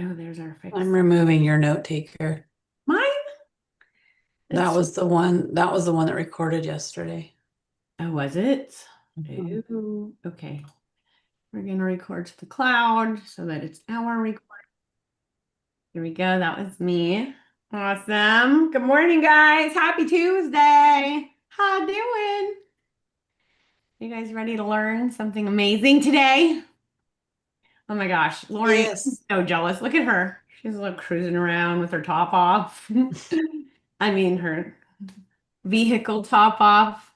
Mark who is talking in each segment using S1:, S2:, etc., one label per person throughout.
S1: Oh, there's our fix.
S2: I'm removing your note taker.
S1: Mine?
S2: That
S1: It's
S2: was the one, that was the one that recorded yesterday.
S1: oh, was it?
S2: Mhm.
S1: Oh, okay. We're gonna record to the cloud so that it's our record. Here we go. That was me. Awesome. Good morning, guys. Happy Tuesday. How doing? You guys ready to learn something amazing today? Oh my gosh, Lori, I'm
S2: Yes.
S1: so jealous. Look at her. She's like cruising around with her top off. I mean, her vehicle top off.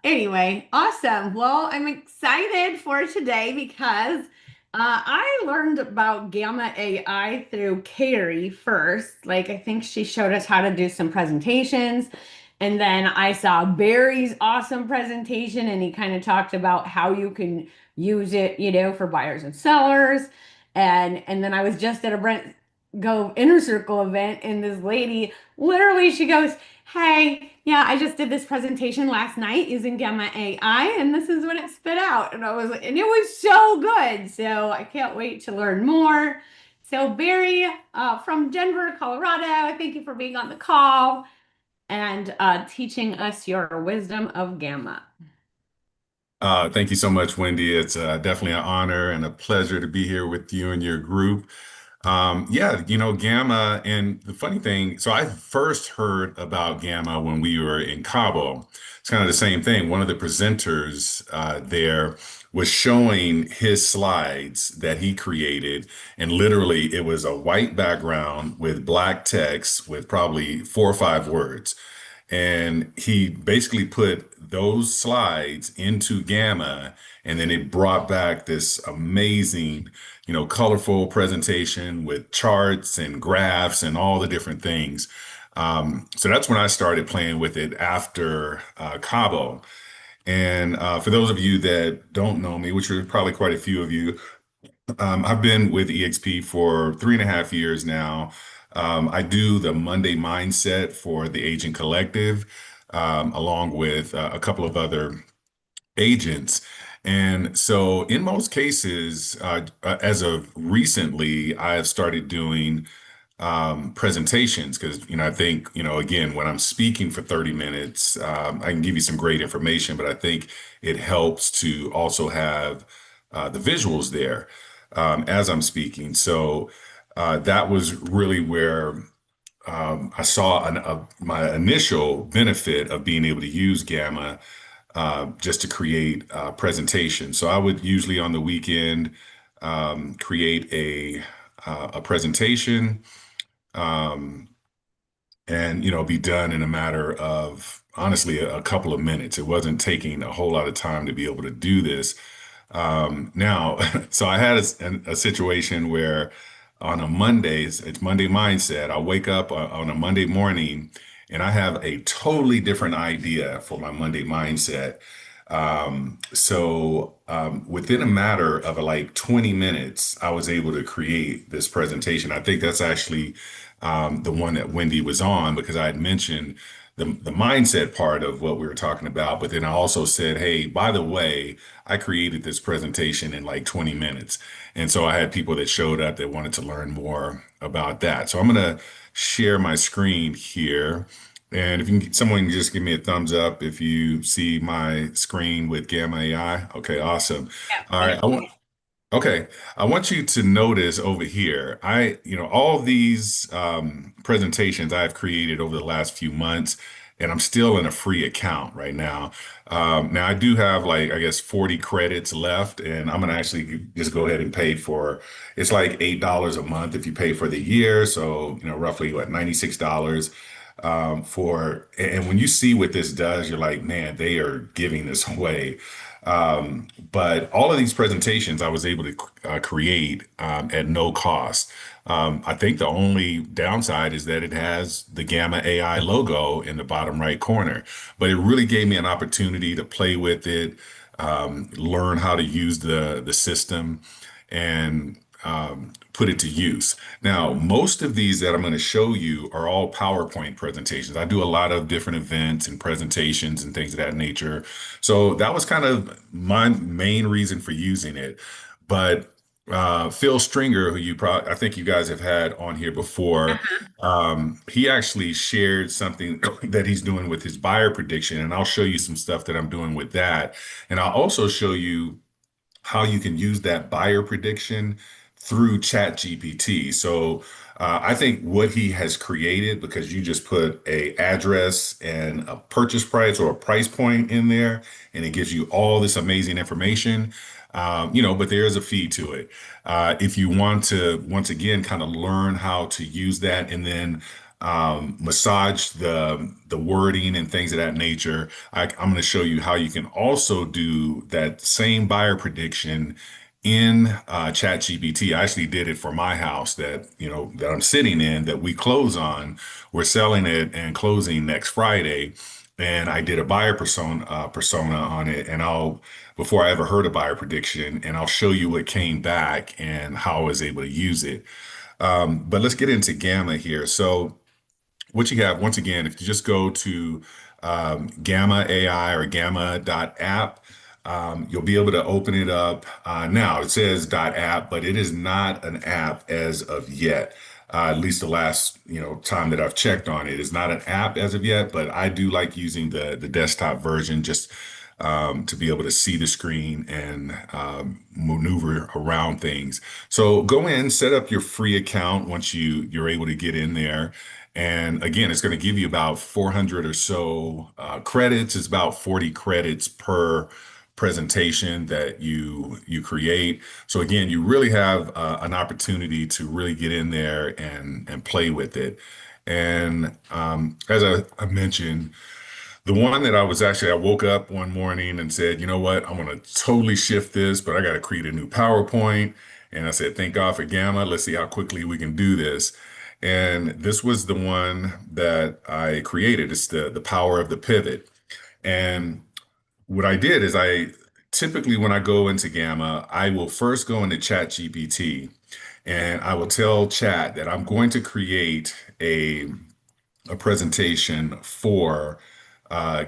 S1: Anyway, awesome. Well, I'm excited for today because I learned about Gamma AI through Carrie first. Like, I think she showed us how to do some presentations. And then I saw Barry's awesome presentation, and he kind of talked about how you can use it, for buyers and sellers. And then I was just at a Brent Go Inner Circle event, and this lady literally she goes, "Hey, yeah, I just did this presentation last night using Gamma AI, and this is what it spit out." And I was like, and it was so good. So I can't wait to learn more. So Barry, from Denver, Colorado, thank you for being on the call and teaching us your wisdom of Gamma.
S3: Thank you so much, Wendy. It's definitely an honor and a pleasure to be here with you and your group. Yeah, Gamma, and the funny thing, so I first heard about Gamma when we were in Cabo. It's kind of the same thing. One of the presenters there was showing his slides that he created, and literally it was a white background with black text with probably 4 or 5 words. And he basically put those slides into Gamma, and then it brought back this amazing, colorful presentation with charts and graphs and all the different things. So that's when I started playing with it after Cabo. And for those of you that don't know me, which are probably quite a few of you, I've been with EXP for 3.5 years now. I do the Monday mindset for the Agent Collective, along with a couple of other agents. And so, in most cases, as of recently, I have started doing presentations because, I think, again, when I'm speaking for 30 minutes, I can give you some great information, but I think it helps to also have the visuals there as I'm speaking. So that was really where I saw my initial benefit of being able to use Gamma just to create presentations. So I would usually on the weekend create a presentation um, and be done in a matter of honestly a couple of minutes. It wasn't taking a whole lot of time to be able to do this. Now, so I had a situation where on a Mondays, it's Monday mindset. I wake up on a Monday morning and I have a totally different idea for my Monday mindset. Within a matter of like 20 minutes, I was able to create this presentation. I think that's actually the one that Wendy was on because I had mentioned the mindset part of what we were talking about. But then I also said, hey, by the way, I created this presentation in like 20 minutes. And so I had people that showed up that wanted to learn more about that. So I'm going to share my screen here. And if you can, someone can just give me a thumbs up if you see my screen with Gamma AI. Okay, awesome.
S1: Yeah,
S3: All
S1: I
S3: right.
S1: see.
S3: Okay, I want you to notice over here, all these presentations I've created over the last few months, and I'm still in a free account right now. Now I do have like, I guess, 40 credits left, and I'm gonna actually just go ahead and pay for, it's like $8 a month if you pay for the year. So, roughly what, $96 and when you see what this does, you're like, man, they are giving this away. But all of these presentations I was able to create at no cost. I think the only downside is that it has the Gamma AI logo in the bottom right corner, but it really gave me an opportunity to play with it, learn how to use the system, and put it to use. Now, most of these that I'm going to show you are all PowerPoint presentations. I do a lot of different events and presentations and things of that nature. So that was kind of my main reason for using it. But Phil Stringer, who you probably, I think you guys have had on here before, he actually shared something that he's doing with his buyer prediction, and I'll show you some stuff that I'm doing with that, and I'll also show you how you can use that buyer prediction through Chat GPT. So I think what he has created, because you just put a address and a purchase price or a price point in there, and it gives you all this amazing information. But there is a fee to it. If you want to, once again, kind of learn how to use that and then massage the wording and things of that nature, I'm going to show you how you can also do that same buyer prediction in Chat GPT. I actually did it for my house that I'm sitting in that we close on. We're selling it and closing next Friday. And I did a buyer persona on it, and I'll before I ever heard a buyer prediction, and I'll show you what came back and how I was able to use it. But let's get into Gamma here. So what you have, once again, if you just go to Gamma AI or gamma.app, you'll be able to open it up. Now it says .app, but it is not an app as of yet. At least the last, time that I've checked on it is not an app as of yet, but I do like using the desktop version just to be able to see the screen and maneuver around things. So go in, set up your free account once you're able to get in there. And again, it's going to give you about 400 or so credits. It's about 40 credits per presentation that you create. So again, you really have an opportunity to really get in there and play with it. And as I mentioned, the one that I woke up one morning and said, you know what, I'm going to totally shift this, but I got to create a new PowerPoint. And I said, thank God for Gamma. Let's see how quickly we can do this. And this was the one that I created. It's the power of the pivot. And what I did is I typically, when I go into Gamma, I will first go into Chat GPT and I will tell Chat that I'm going to create a presentation for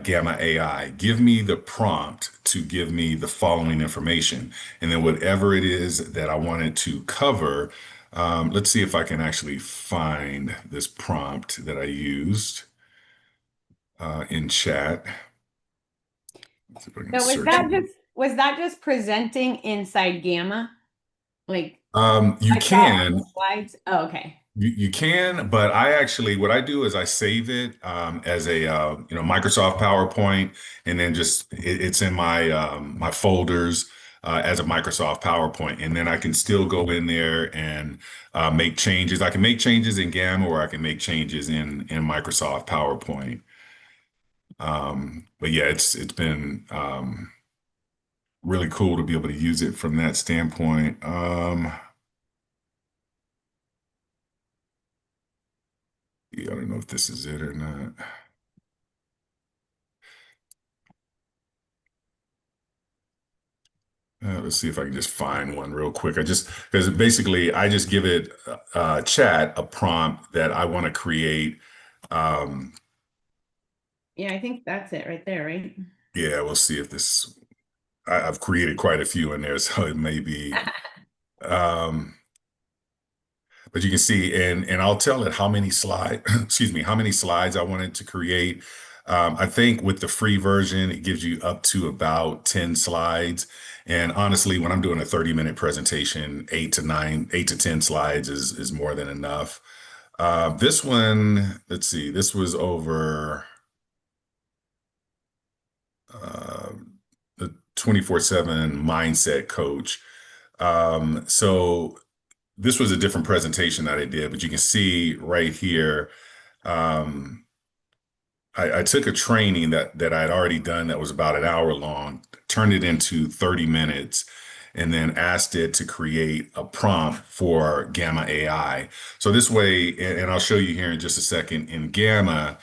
S3: Gamma AI. Give me the prompt to give me the following information. And then whatever it is that I wanted to cover, let's see if I can actually find this prompt that I used in chat. Let's see if I can
S1: So
S3: search it.
S1: was that just presenting inside Gamma? Like
S3: You
S1: like that on
S3: can.
S1: the slides? Oh, okay.
S3: You can, but I actually, what I do is I save it as a Microsoft PowerPoint, and then it's in my folders as a Microsoft PowerPoint, and then I can still go in there and make changes. I can make changes in Gamma, or I can make changes in Microsoft PowerPoint. But yeah, it's been really cool to be able to use it from that standpoint. Yeah, I don't know if this is it or not. Let's see if I can just find one real quick. Because basically I just give it chat a prompt that I want to create. Um,
S1: Yeah, I think that's it right there, right?
S3: yeah, we'll see if I've created quite a few in there, so it may be. Um, but you can see, and I'll tell it how many slide, excuse me, how many slides I wanted to create. I think with the free version, it gives you up to about 10 slides. And honestly, when I'm doing a 30-minute presentation, 8 to 10 slides is more than enough. This one, let's see, this was over uh, the 24/7 mindset coach. So this was a different presentation that I did, but you can see right here, um, I took a training that I had already done that was about an hour long, turned it into 30 minutes, and then asked it to create a prompt for Gamma AI. So this way, and I'll show you here in just a second, in Gamma,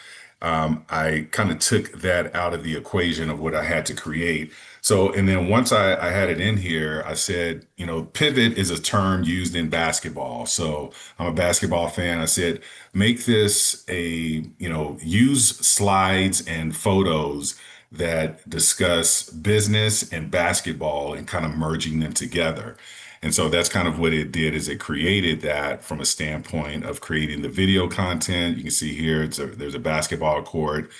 S3: I kind of took that out of the equation of what I had to create. So, and then once I had it in here, I said, pivot is a term used in basketball. So I'm a basketball fan. I said, make this use slides and photos that discuss business and basketball and kind of merging them together. And so that's kind of what it did is it created that from a standpoint of creating the video content. You can see here there's a basketball court.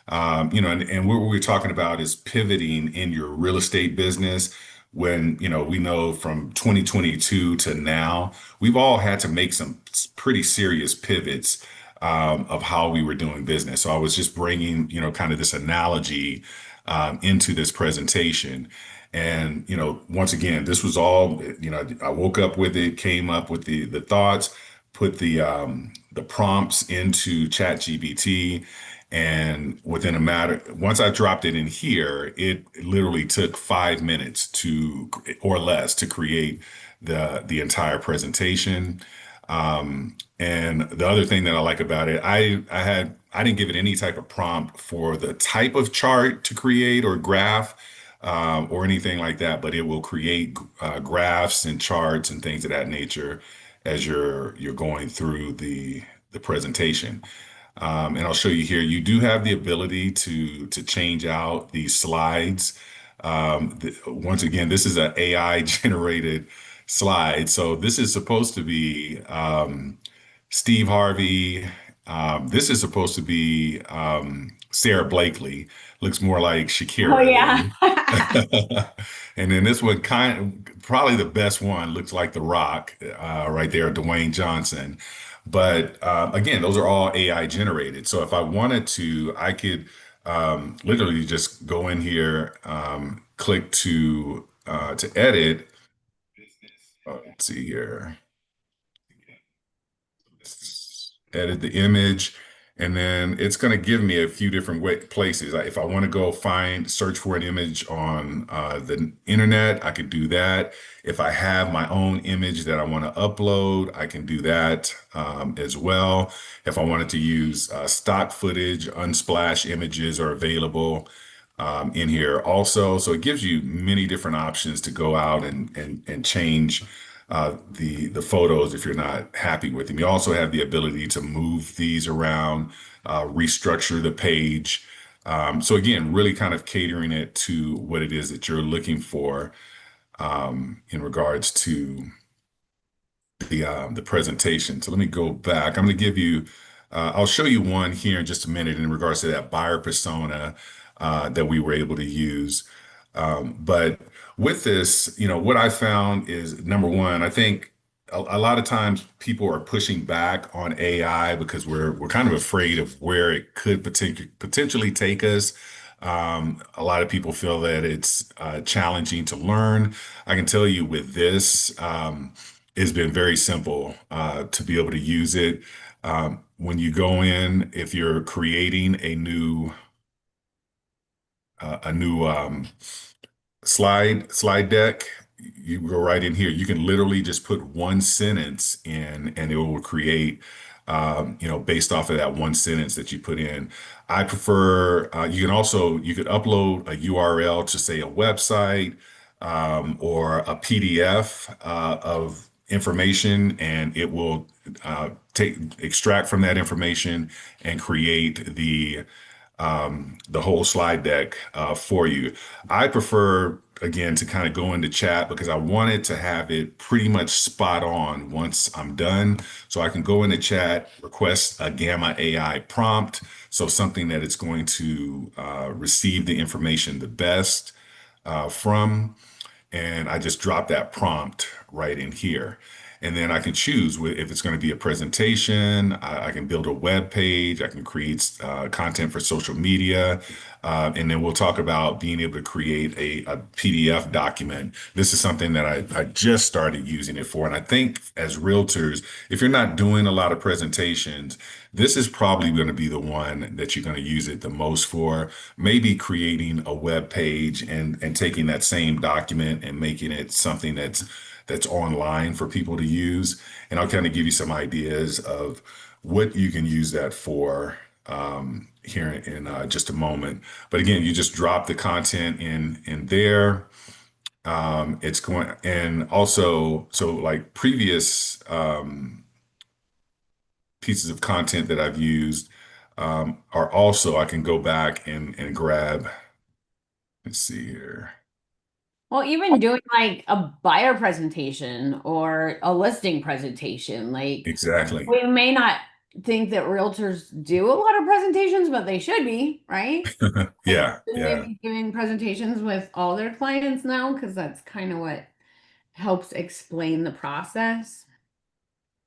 S3: And what we're talking about is pivoting in your real estate business when, we know from 2022 to now, we've all had to make some pretty serious pivots of how we were doing business. So I was just bringing, kind of this analogy into this presentation. And, once again, this was all, I woke up with it, came up with the thoughts, put the prompts into ChatGPT, and within a matter, once I dropped it in here, it literally took 5 minutes or less to create the entire presentation. And the other thing that I like about it, I didn't give it any type of prompt for the type of chart to create or graph, or anything like that, but it will create graphs and charts and things of that nature as you're going through the presentation. And I'll show you here. You do have the ability to change out these slides. Once again, this is an AI generated slide. So this is supposed to be Steve Harvey. This is supposed to be Sarah Blakely. Looks more like
S1: Oh
S3: Shakira
S1: yeah.
S3: there. And then this one probably the best one looks like The Rock right there, Dwayne Johnson. But again, those are all AI generated. So if I wanted to, I could literally just go in here, click to edit. Let's see here. Edit the image, and then it's going to give me a few different places. If I want to go search for an image on the internet, I could do that. If I have my own image that I want to upload, I can do that as well. If I wanted to use stock footage, unsplash images are available in here also. So it gives you many different options to go out and change the photos if you're not happy with them. You also have the ability to move these around, restructure the page. So again, really kind of catering it to what it is that you're looking for in regards to the presentation. So let me go back. I'm going to give you, I'll show you one here in just a minute in regards to that buyer persona that we were able to use. But with this, what I found is number one, I think a lot of times people are pushing back on AI because we're kind of afraid of where it could potentially take us. A lot of people feel that it's challenging to learn. I can tell you with this, it's been very simple to be able to use it. When you go in, if you're creating a new slide deck, you go right in here. You can literally just put one sentence in and it will create, based off of that one sentence that you put in. I prefer, you could upload a URL to say a website, or a PDF of information, and it will extract from that information and create the whole slide deck for you. I prefer, again, to kind of go into chat because I wanted to have it pretty much spot on once I'm done. So I can go into chat, request a Gamma AI prompt. So something that it's going to receive the information the best from. And I just drop that prompt right in here. And then I can choose if it's going to be a presentation. I can build a web page. I can create content for social media. And then we'll talk about being able to create a PDF document. This is something that I just started using it for. And I think as realtors, if you're not doing a lot of presentations, this is probably going to be the one that you're going to use it the most for. Maybe creating a web page and taking that same document and making it something that's online for people to use. And I'll kind of give you some ideas of what you can use that for here in just a moment. But again, you just drop the content in there. It's going, and also, so like previous pieces of content that I've used are also, I can go back and grab, let's see here.
S1: Well, even doing like a buyer presentation or a listing presentation, like
S3: Exactly.
S1: we may not think that realtors do a lot of presentations, but they should be, right? Like,
S3: Yeah,
S1: shouldn't they
S3: yeah.
S1: be doing presentations with all their clients now? Because that's kind of what helps explain the process.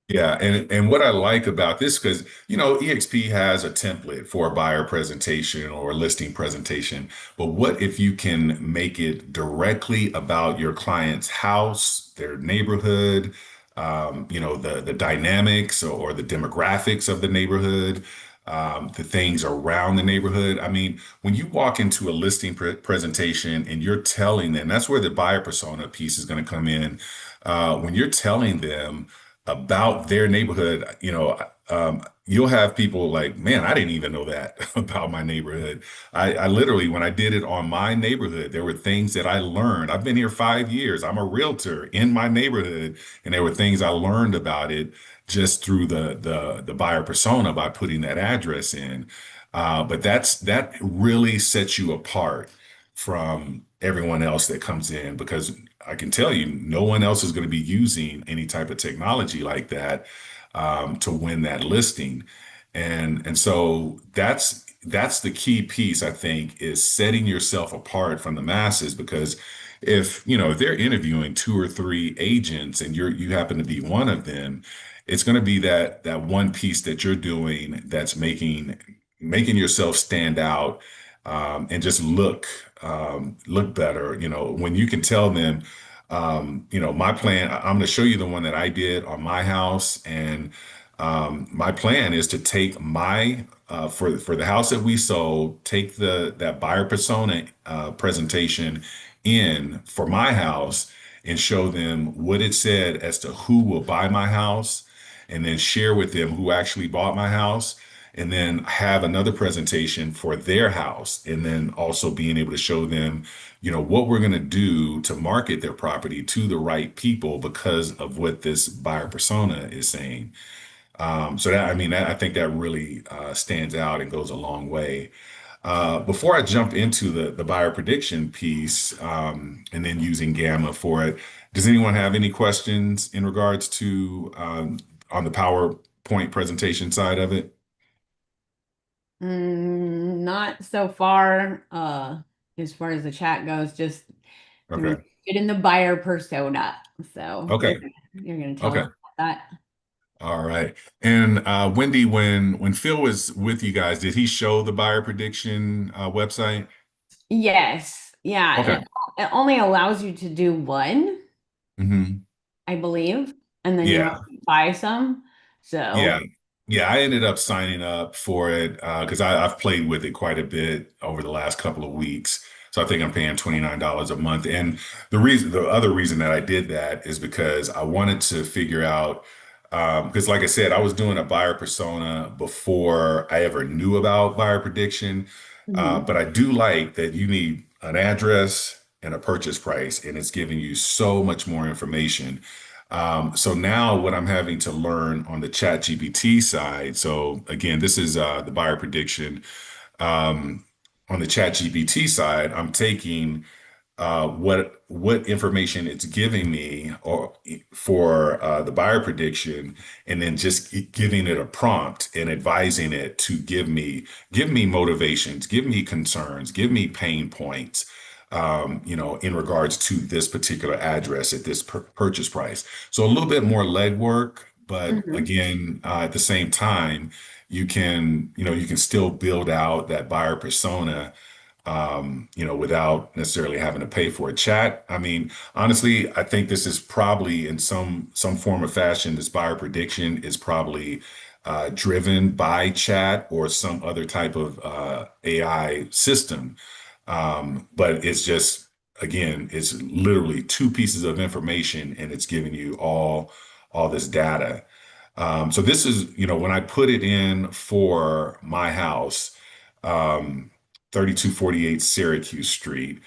S3: Yeah, and what I like about this, because EXP has a template for a buyer presentation or a listing presentation, but what if you can make it directly about your client's house, their neighborhood, the dynamics or the demographics of the neighborhood, the things around the neighborhood. I mean, when you walk into a listing presentation and you're telling them, that's where the buyer persona piece is going to come in. When you're telling them about their neighborhood, you'll have people like, man, I didn't even know that about my neighborhood. I literally, when I did it on my neighborhood, there were things that I learned. I've been here 5 years. I'm a realtor in my neighborhood, and there were things I learned about it just through the buyer persona by putting that address in. But that really sets you apart from everyone else that comes in because I can tell you, no one else is going to be using any type of technology like that to win that listing. And so that's the key piece, I think, is setting yourself apart from the masses because if they're interviewing two or three agents and you happen to be one of them, it's going to be that one piece that you're doing that's making yourself stand out and just look better. When you can tell them, my plan, I'm going to show you the one that I did on my house. And my plan is to take for the house that we sold, take that buyer persona presentation in for my house and show them what it said as to who will buy my house and then share with them who actually bought my house and then have another presentation for their house and then also being able to show them what we're going to do to market their property to the right people because of what this buyer persona is saying. So that, I mean, I think that really stands out and goes a long way. Before I jump into the buyer prediction piece and then using Gamma for it, does anyone have any questions in regards to on the PowerPoint presentation side of it?
S1: Not so far, as far as the chat goes, just when you
S3: Okay.
S1: get in the buyer persona. So
S3: Okay.
S1: you're gonna tell us
S3: Okay.
S1: about that.
S3: All right. And Wendy, when Phil was with you guys, did he show the buyer prediction website?
S1: Yes. Yeah.
S3: Okay.
S1: It only allows you to do one,
S3: Hmm.
S1: I believe, and then you have
S3: Yeah.
S1: to buy some. So,
S3: Yeah. Yeah. I ended up signing up for it because I've played with it quite a bit over the last couple of weeks. So I think I'm paying $29 a month. And the other reason that I did that is because I wanted to figure out, because like I said, I was doing a buyer persona before I ever knew about buyer prediction.
S1: mhm.
S3: But I do like that you need an address and a purchase price, and it's giving you so much more information. So now what I'm having to learn on the chat GPT side. So again, this is the buyer prediction. Um, on the chat GPT side, I'm taking what information it's giving me or for the buyer prediction, and then just giving it a prompt and advising it to give me motivations, give me concerns, give me pain points. In regards to this particular address at this purchase price. So a little bit more legwork, but
S1: Mhm.
S3: again, at the same time, you can still build out that buyer persona without necessarily having to pay for a chat. I mean, honestly, I think this is probably in some form or fashion, this buyer prediction is probably driven by chat or some other type of AI system. But it's just, again, it's literally two pieces of information and it's giving you all this data. So this is, when I put it in for my house, um, 3248 Syracuse Street,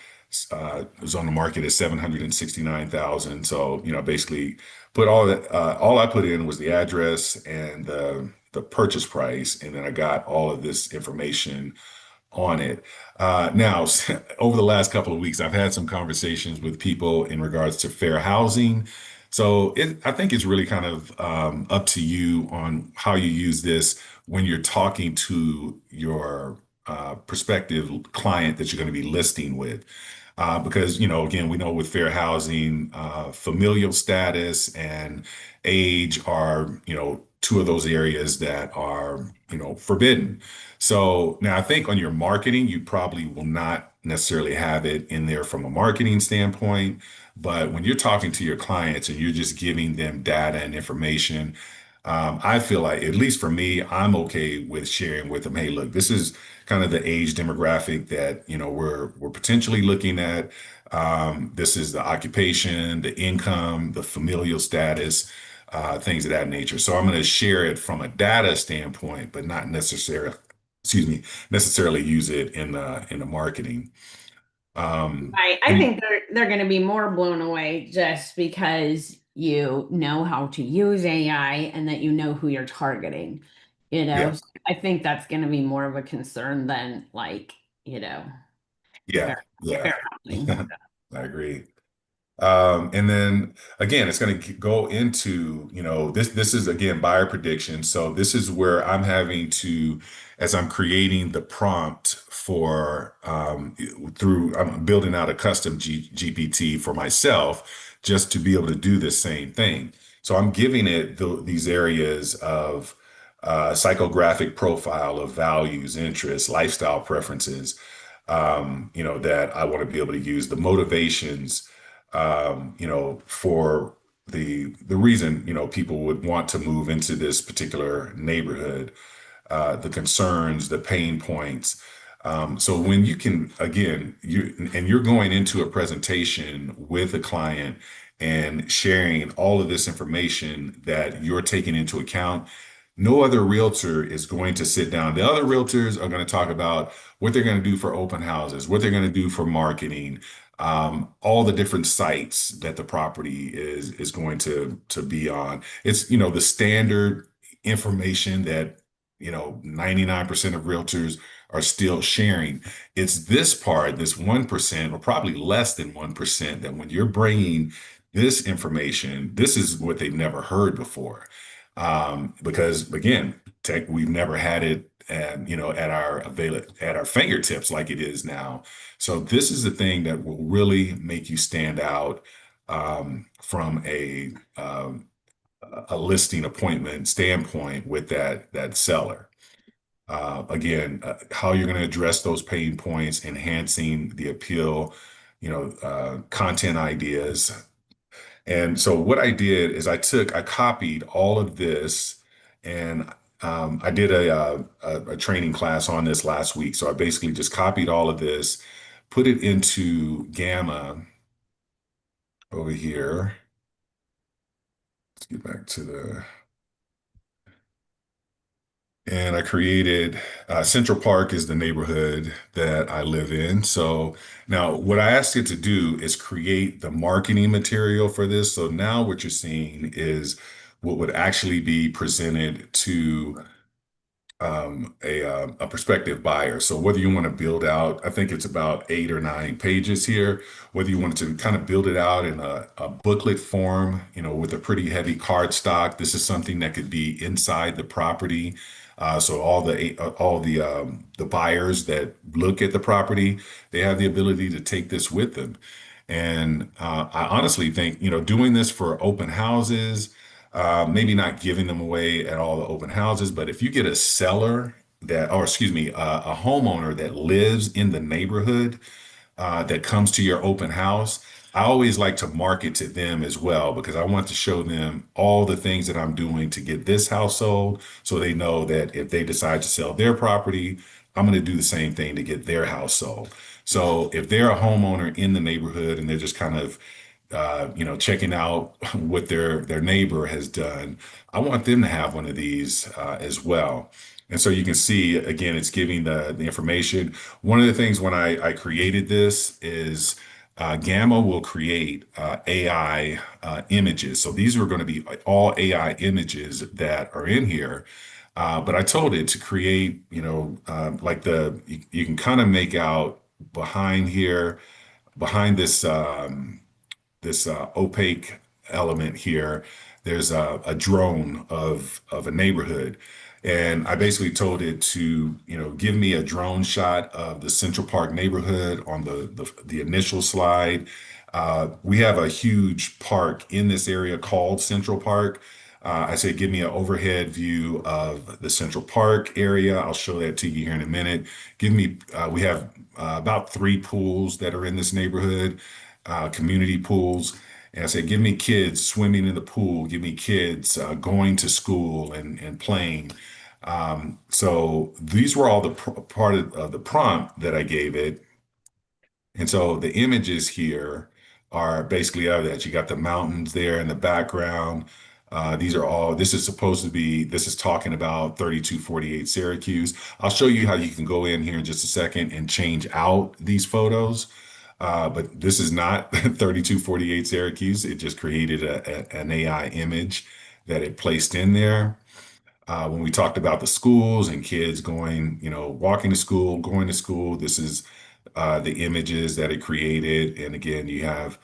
S3: was on the market at 769,000. So, basically put all that, all I put in was the address and the purchase price. And then I got all of this information on it. Now, over the last couple of weeks, I've had some conversations with people in regards to fair housing. So I think it's really kind of up to you on how you use this when you're talking to your prospective client that you're going to be listing with. Because, again, we know with fair housing, familial status and age are, two of those areas that are, forbidden. So now I think on your marketing, you probably will not necessarily have it in there from a marketing standpoint. But when you're talking to your clients and you're just giving them data and information, I feel like, at least for me, I'm okay with sharing with them, hey, look, this is kind of the age demographic that, we're potentially looking at. This is the occupation, the income, the familial status, things of that nature. So I'm going to share it from a data standpoint, but not necessarily, excuse me, necessarily use it in the marketing.
S1: I
S3: And
S1: think they're going to be more blown away just because you know how to use AI and that you know who you're targeting.
S3: yeah,
S1: So I think that's going to be more of a concern than like, you know,
S3: yeah,
S1: fair,
S3: yeah.
S1: fair housing.
S3: I agree. And then again, it's going to go into, this is again buyer prediction. So this is where I'm having to, as I'm creating the prompt for I'm building out a custom GPT for myself just to be able to do this same thing. So I'm giving it these areas of psychographic profile of values, interests, lifestyle preferences, that I want to be able to use the motivations for the reason, people would want to move into this particular neighborhood, the concerns, the pain points. So when you can, again, you're going into a presentation with a client and sharing all of this information that you're taking into account, no other realtor is going to sit down. The other realtors are going to talk about what they're going to do for open houses, what they're going to do for marketing, all the different sites that the property is going to be on. It's, the standard information that 99% of realtors are still sharing. It's this part, this 1%, or probably less than 1%, that when you're bringing this information, this is what they've never heard before. Because again, we've never had it and at our fingertips like it is now. So this is the thing that will really make you stand out from a listing appointment standpoint with that seller. Again, how you're going to address those pain points, enhancing the appeal, content ideas. And so what I did is I copied all of this, and I did a training class on this last week. So I basically just copied all of this, put it into Gamma over here. Let's get back to and I created Central Park is the neighborhood that I live in. So now what I asked it to do is create the marketing material for this. So now what you're seeing is what would actually be presented to a prospective buyer. So whether you want to build out, I think it's about 8 or 9 pages here, whether you want to kind of build it out in a booklet form, with a pretty heavy card stock. This is something that could be inside the property. So all the buyers that look at the property, they have the ability to take this with them. And I honestly think, doing this for open houses, maybe not giving them away at all the open houses, but if you get a seller or excuse me, a homeowner that lives in the neighborhood that comes to your open house, I always like to market to them as well because I want to show them all the things that I'm doing to get this house sold so they know that if they decide to sell their property, I'm going to do the same thing to get their house sold. So if they're a homeowner in the neighborhood and they're just kind of checking out what their neighbor has done, I want them to have one of these as well. And so you can see, again, it's giving the information. One of the things when I created this is Gamma will create AI images. So these are going to be all AI images that are in here. But I told it to create, like you can kind of make out behind here, behind this opaque element here, there's a drone of a neighborhood. And I basically told it to, give me a drone shot of the Central Park neighborhood on the initial slide. We have a huge park in this area called Central Park. I said, give me an overhead view of the Central Park area. I'll show that to you here in a minute. We have about 3 pools that are in this neighborhood, community pools. And I said, give me kids swimming in the pool, give me kids going to school and playing. So these were all part of the prompt that I gave it. And so the images here are basically of that. You got the mountains there in the background. This is talking about 3248 Syracuse. I'll show you how you can go in here in just a second and change out these photos. But this is not 3248 Syracuse. It just created an AI image that it placed in there. When we talked about the schools and kids going, walking to school, going to school, this is the images that it created. And again, you have,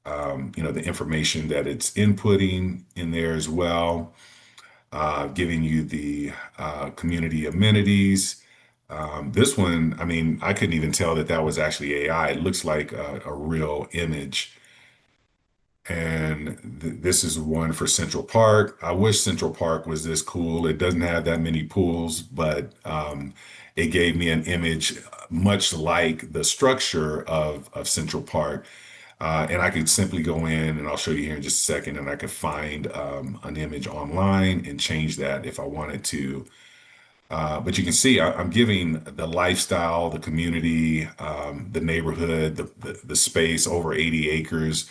S3: the information that it's inputting in there as well, giving you the community amenities. This one, I mean, I couldn't even tell that that was actually AI. It looks like a real image. And this is one for Central Park. I wish Central Park was this cool. It doesn't have that many pools, but it gave me an image much like the structure of Central Park. And I could simply go in, and I'll show you here in just a second, and I could find an image online and change that if I wanted to. But you can see I'm giving the lifestyle, the community, the neighborhood, the space, over 80 acres,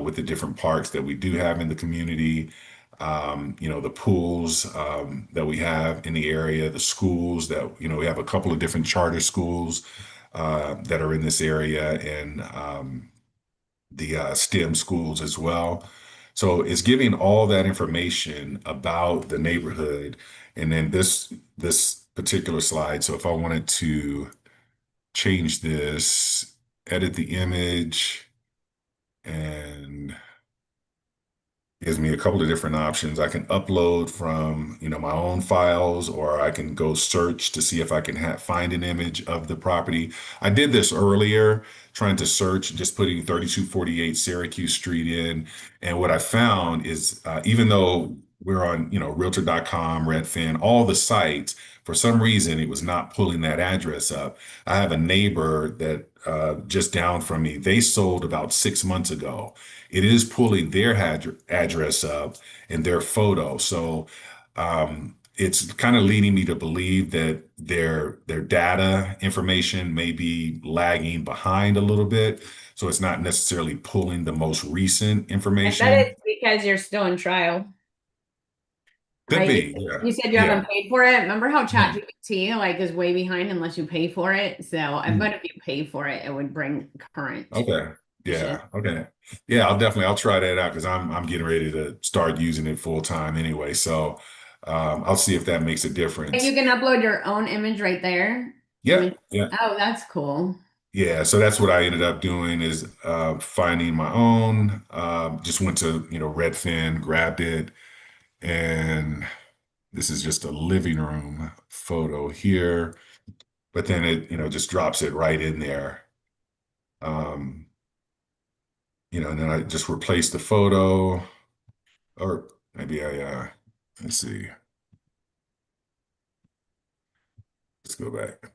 S3: with the different parks that we do have in the community. The pools that we have in the area, the schools that, we have a couple of different charter schools that are in this area, and the STEM schools as well. So it's giving all that information about the neighborhood. And then this particular slide. So if I wanted to change this, edit the image, and gives me a couple of different options. I can upload from, my own files, or I can go search to see if I can find an image of the property. I did this earlier, trying to search, just putting 3248 Syracuse Street in. And what I found is, even though we're on, realtor.com, Redfin, all the sites, for some reason, it was not pulling that address up. I have a neighbor that just down from me, they sold about 6 months ago. It is pulling their address up and their photo. So it's kind of leading me to believe that their data information may be lagging behind a little bit. So it's not necessarily pulling the most recent
S1: I bet
S3: information.
S1: it's because you're still in trial,
S3: Could
S1: right?
S3: be, yeah.
S1: You said you
S3: Yeah.
S1: haven't paid for it. Remember how
S3: Mhm.
S1: ChatGPT like is way behind unless you pay for it? So I
S3: Mhm.
S1: bet if you pay for it, it would bring current
S3: Okay.
S1: information.
S3: Yeah. Okay. Yeah, I'll try that out because I'm getting ready to start using it full time anyway. So I'll see if that makes a
S1: And you
S3: difference.
S1: can upload your own image right there.
S3: Yeah.
S1: Image.
S3: Yeah.
S1: Oh, that's cool.
S3: Yeah, so that's what I ended up doing, is finding my own. Just went to, Redfin, grabbed it, and this is just a living room photo here. But then it, just drops it right in there. Um, and then I just replaced the photo, or maybe let's see, let's go back.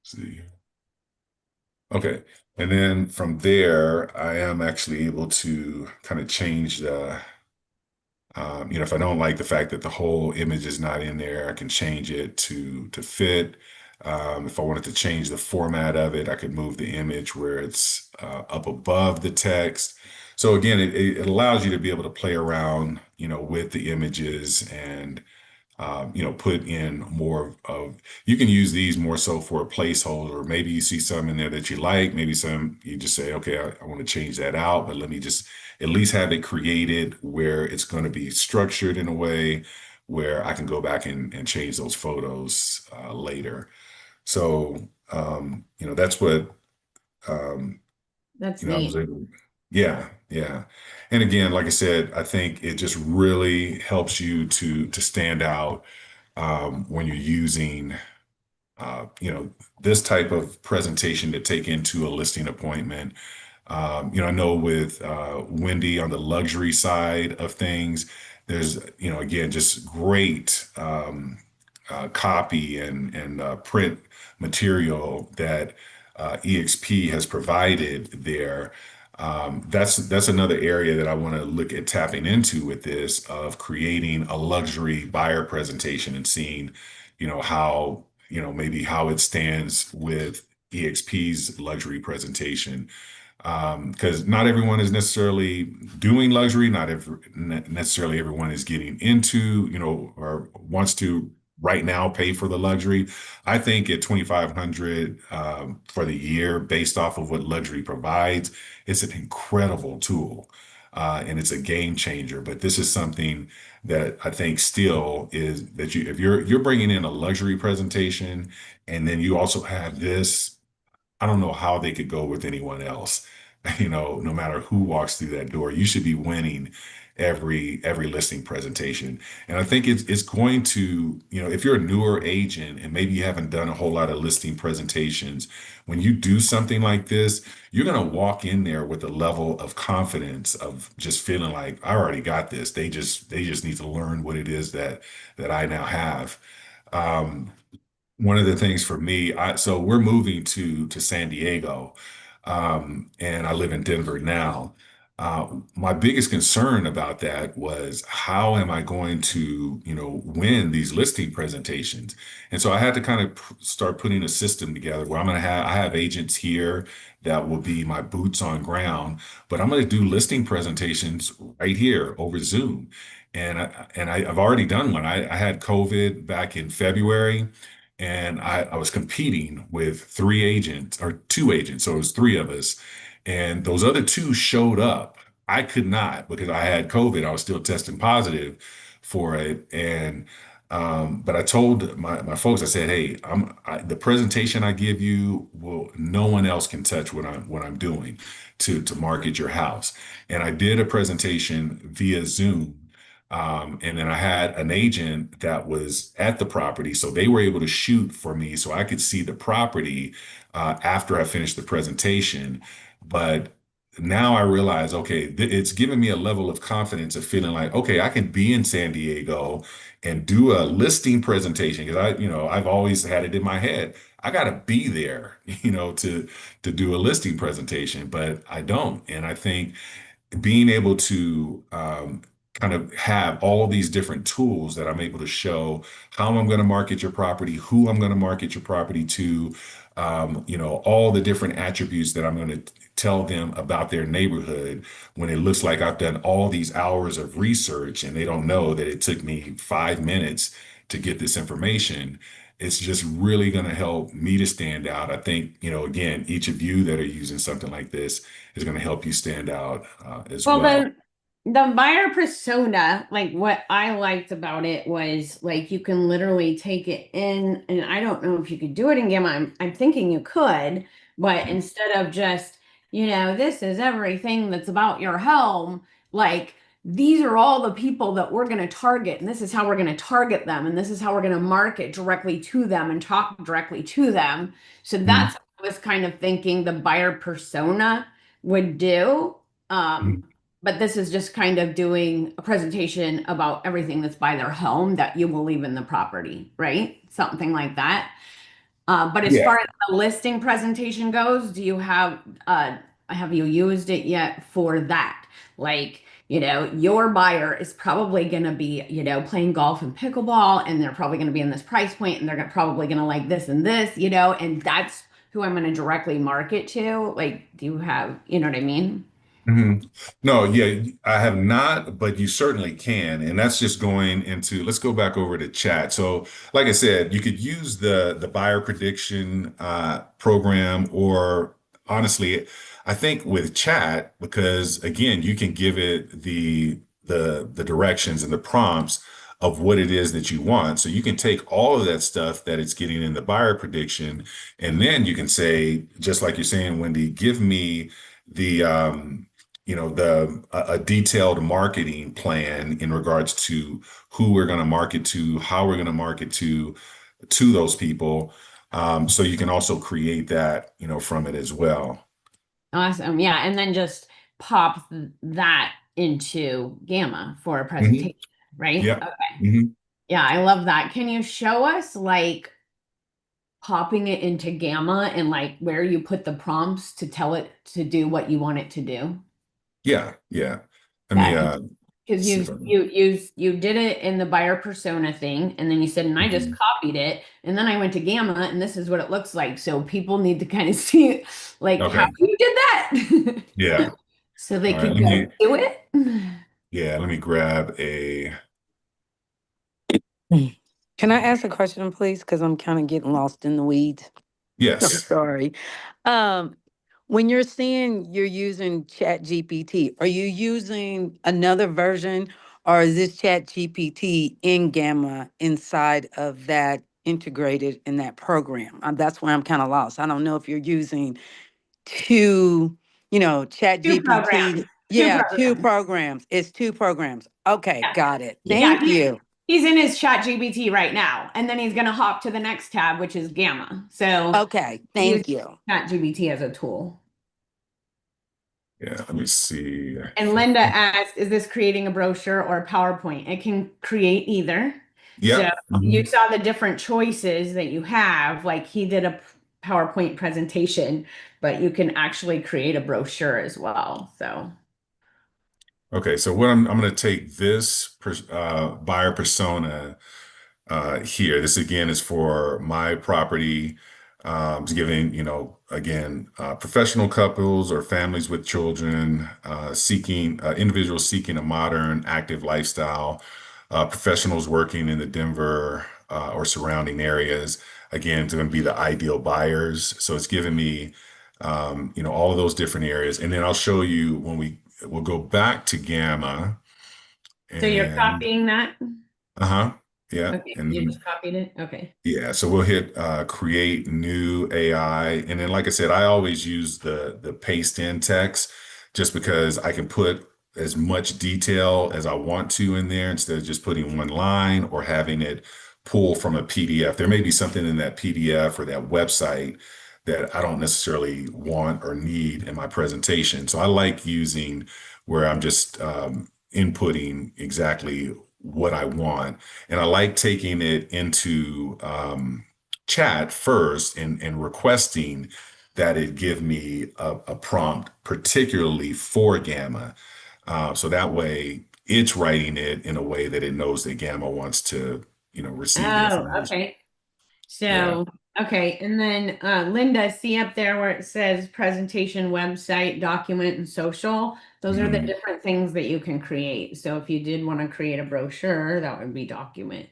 S3: See. Okay. And then from there, I am actually able to kind of change if I don't like the fact that the whole image is not in there, I can change it to fit. If I wanted to change the format of it, I could move the image where it's up above the text. So again, it allows you to be able to play around, with the images and put in more of, you can use these more so for a placeholder. Maybe you see some in there that you like, maybe some you just say, okay, I want to change that out, but let me just at least have it created where it's going to be structured in a way where I can go back and change those photos later. So, that's what, um,
S1: That's
S3: I was
S1: neat.
S3: able, yeah, yeah. And again, like I said, I think it just really helps you to stand out when you're using this type of presentation to take into a listing appointment. I know with Wendy on the luxury side of things, there's, again, just great copy and print material that EXP has provided there. That's another area that I want to look at tapping into with this of creating a luxury buyer presentation and seeing, how, maybe how it stands with EXP's luxury presentation. Because not everyone is necessarily doing luxury, not necessarily everyone is getting into, or wants to right now pay for the luxury. I think at 2,500 for the year, based off of what luxury provides, it's an incredible tool. And it's a game changer. But this is something that I think still is that if you're bringing in a luxury presentation, and then you also have this, I don't know how they could go with anyone else. No matter who walks through that door, you should be winning every listing presentation. And I think it's going to, if you're a newer agent and maybe you haven't done a whole lot of listing presentations, when you do something like this, you're going to walk in there with a level of confidence of just feeling like I already got this. They just need to learn what it is that I now have. Um, One of the things for me, so we're moving to San Diego, and I live in Denver now. My biggest concern about that was how am I going to, win these listing presentations? And so I had to kind of start putting a system together where I have agents here that will be my boots on ground, but I'm going to do listing presentations right here over Zoom. I've already done one. I had COVID back in February, and I was competing with three agents or two agents. So it was three of us. And those other two showed up. I could not because I had COVID. I was still testing positive for it. But I told my folks, I said, hey, the presentation I give you no one else can touch what I'm doing to market your house. And I did a presentation via Zoom, and then I had an agent that was at the property, so they were able to shoot for me so I could see the property after I finished the presentation. But now I realize, okay, it's given me a level of confidence of feeling like, okay, I can be in San Diego and do a listing presentation because I've always had it in my head. I got to be there, to do a listing presentation, but I don't. And I think being able to kind of have all these different tools that I'm able to show how I'm going to market your property, who I'm going to market your property to, all the different attributes that I'm going to tell them about their neighborhood when it looks like I've done all these hours of research and they don't know that it took me 5 minutes to get this information. It's just really going to help me to stand out. I think, again, each of you that are using something like this is going to help you stand out as
S1: Well,
S3: well.
S1: the buyer persona, like what I liked about it was like you can literally take it in, and I don't know if you could do it in Gamma. I'm thinking you could, but instead of just, this is everything that's about your home, like these are all the people that we're going to target, and this is how we're going to target them, and this is how we're going to market directly to them and talk directly to them. So
S3: Mhm.
S1: that's what I was kind of thinking the buyer persona would do. Um, but this is just kind of doing a presentation about everything that's by their home that you will leave in the property, right? Something like that. But as
S3: Yeah.
S1: far as the listing presentation goes, have you used it yet for that? Like, your buyer is probably going to be, playing golf and pickleball, and they're probably going to be in this price point, and they're probably going to like this and this, and that's who I'm going to directly market to. Like, do you have, you know what I mean?
S3: Mhm. No, yeah, I have not, but you certainly can. And that's just going into, let's go back over to chat. So, like I said, you could use the buyer prediction program, or honestly, I think with chat, because again, you can give it the directions and the prompts of what it is that you want. So you can take all of that stuff that it's getting in the buyer prediction, and then you can say, just like you're saying, Wendy, give me the a detailed marketing plan in regards to who we're going to market to, how we're going to market to those people. So you can also create that, from it as well.
S1: Awesome. Yeah. And then just pop that into Gamma for a
S3: Hmm.
S1: presentation, right?
S3: Yeah.
S1: Okay.
S3: Hmm.
S1: Yeah, I love that. Can you show us like popping it into Gamma and like where you put the prompts to tell it to do what you want it to do?
S3: Yeah. Yeah. Let me
S1: Yeah, because
S3: see
S1: you
S3: if I can.
S1: you you did it in the buyer persona thing, and then you said, and I just
S3: Mhm.
S1: copied it, and then I went to Gamma, and this is what it looks like. So people need to kind of see like how
S3: Okay.
S1: you did that,
S3: Yeah.
S1: so they
S3: All right.
S1: could go do it.
S3: Let me grab a,
S4: Mm. Can I ask a question, please? Because I'm kind of getting lost in the weeds. I'm
S3: yes.
S4: sorry. Um, when you're saying you're using Chat GPT, are you using another version, or is this Chat GPT in Gamma inside of that integrated in that program? That's where I'm kind of lost. I don't know if you're using two, Chat
S1: Two programs.
S4: GPT.
S1: Two
S4: Yeah, two
S1: programs.
S4: programs. It's two programs. Okay,
S1: Yeah.
S4: got it.
S3: Yeah.
S1: Yeah,
S4: Thank you.
S1: he's in his Chat GPT right now, and then he's gonna hop to the next tab, which is Gamma. So
S4: Okay,
S1: use
S4: thank you.
S1: Chat GPT as a tool.
S3: Yeah. Let me see.
S1: And Linda asked, is this creating a brochure or a PowerPoint? It can create either. So
S3: Yep.
S1: you
S3: Mhm.
S1: saw the different choices that you have. Like he did a PowerPoint presentation, but you can actually create a brochure as well. So
S3: Okay, so what I'm going to take this buyer persona here. This again is for my property. It's giving, again, professional couples or families with children seeking individuals seeking a modern, active lifestyle, professionals working in the Denver or surrounding areas. Again, it's going to be the ideal buyers. So it's giving me, all of those different areas, and then I'll show you when we'll go back to Gamma
S1: so you're
S3: and
S1: copying that?
S3: uh-huh. Yeah.
S1: Okay,
S3: And
S1: you
S3: then
S1: just copied it? Okay.
S3: yeah, so we'll hit create new AI. And then like I said, I always use the paste in text just because I can put as much detail as I want to in there instead of just putting one line or having it pull from a PDF. There may be something in that PDF or that website that I don't necessarily want or need in my presentation. So I like using where I'm just inputting exactly what I want. And I like taking it into chat first and requesting that it give me a prompt, particularly for Gamma. So that way it's writing it in a way that it knows that Gamma wants to, receive the
S1: Oh,
S3: information.
S1: okay.
S3: Yeah.
S1: So, okay. And then Linda, see up there where it says presentation, website, document, and social. Those are the
S3: Mhm.
S1: different things that you can create. So if you did want to create a brochure, that would be document.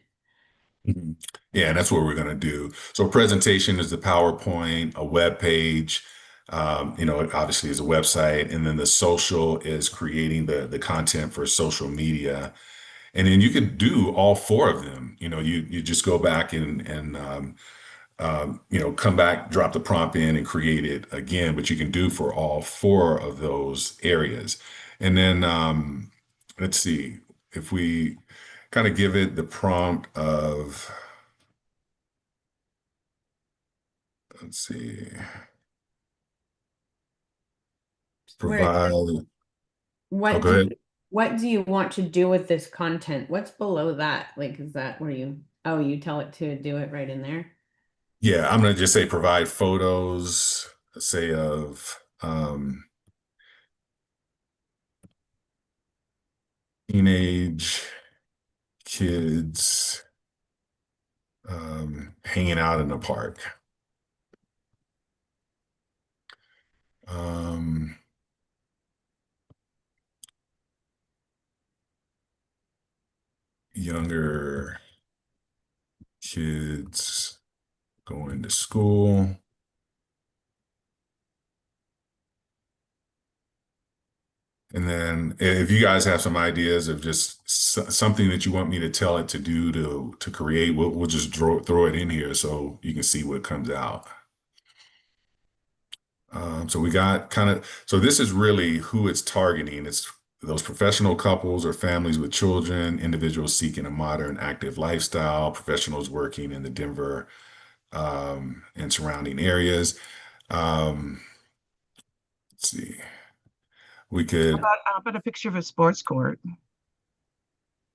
S3: Mhm. Yeah, and that's what we're going to do. So presentation is the PowerPoint, a web page, it obviously is a website, and then the social is creating the content for social media. And then you could do all four of them. You just go back and come back, drop the prompt in and create it again, but you can do for all four of those areas. And then let's see if we kind of give it the prompt of, let's see,
S1: Where it says,
S3: provide, oh,
S1: what
S3: go
S1: do
S3: ahead.
S1: you what do you want to do with this content? What's below that? Like, is that where you tell it to do it right in there?
S3: Yeah, I'm going to just say provide photos, say of teenage kids hanging out in the park. Um, younger kids going to school. And then if you guys have some ideas of just something that you want me to tell it to do to create, we'll just throw it in here so you can see what comes out. So we got so this is really who it's targeting. It's those professional couples or families with children, individuals seeking a modern, active lifestyle, professionals working in the Denver and surrounding areas. Let's see. We could
S5: How about a picture of a sports court?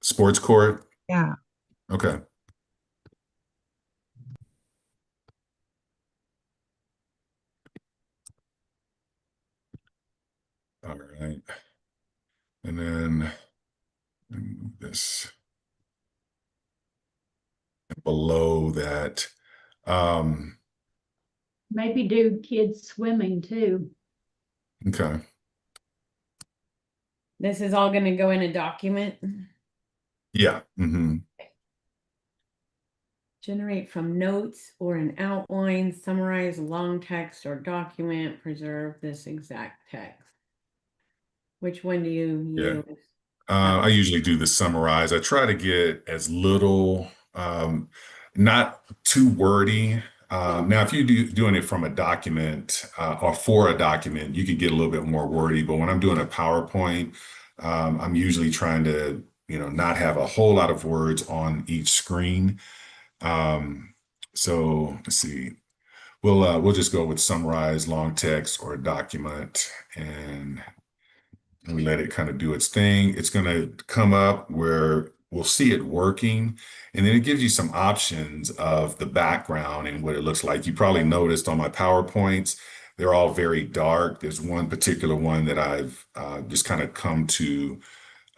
S3: sports court.
S5: Yeah.
S3: Okay. All right. And then this below that.
S6: Maybe do kids swimming too.
S3: Okay.
S1: This is all going to go in a document.
S3: Yeah. Mm-hmm.
S1: Generate from notes or an outline, summarize long text or document, preserve this exact text. Which one do you
S3: Yeah.
S1: use?
S3: I usually do the summarize. I try to get as little, not too wordy. Now, if you doing it from a document or for a document, you can get a little bit more wordy. But when I'm doing a PowerPoint, I'm usually trying to, not have a whole lot of words on each screen. So let's see. We'll just go with summarize, long text, or document, and we let it kind of do its thing. It's going to come up where we'll see it working. And then it gives you some options of the background and what it looks like. You probably noticed on my PowerPoints, they're all very dark. There's one particular one that I've just kind of come to